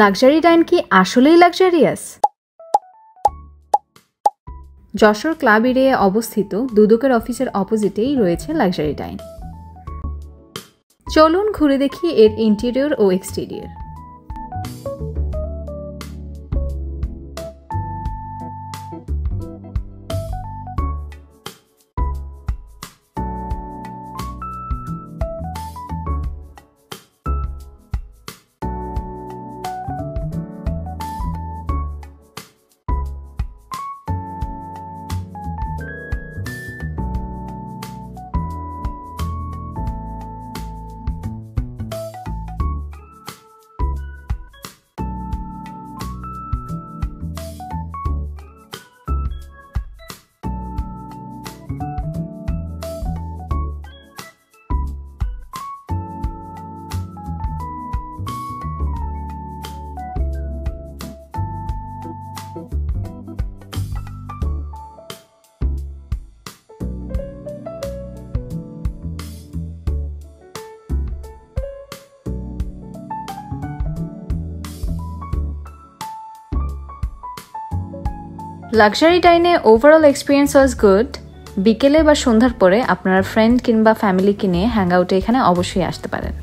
Luxury ডাইন কি আসলেই luxurious? Jessore club এরিয়ায় অবস্থিত দুদকের অফিসের অপোজিটেই রয়েছে লাক্সারি ডাইন। চলুন ঘুরে দেখি এর ইন্টেরিয়র ও এক্সটেরিয়র। লাক্সারি ডাইনে ওভারঅল এক্সপিরিয়েন্স ওয়াজ গুড। বিকেলে বা সন্ধ্যার পরে আপনারা ফ্রেন্ড কিংবা ফ্যামিলিকে নিয়ে হ্যাং আউটে এখানে অবশ্যই আসতে পারেন।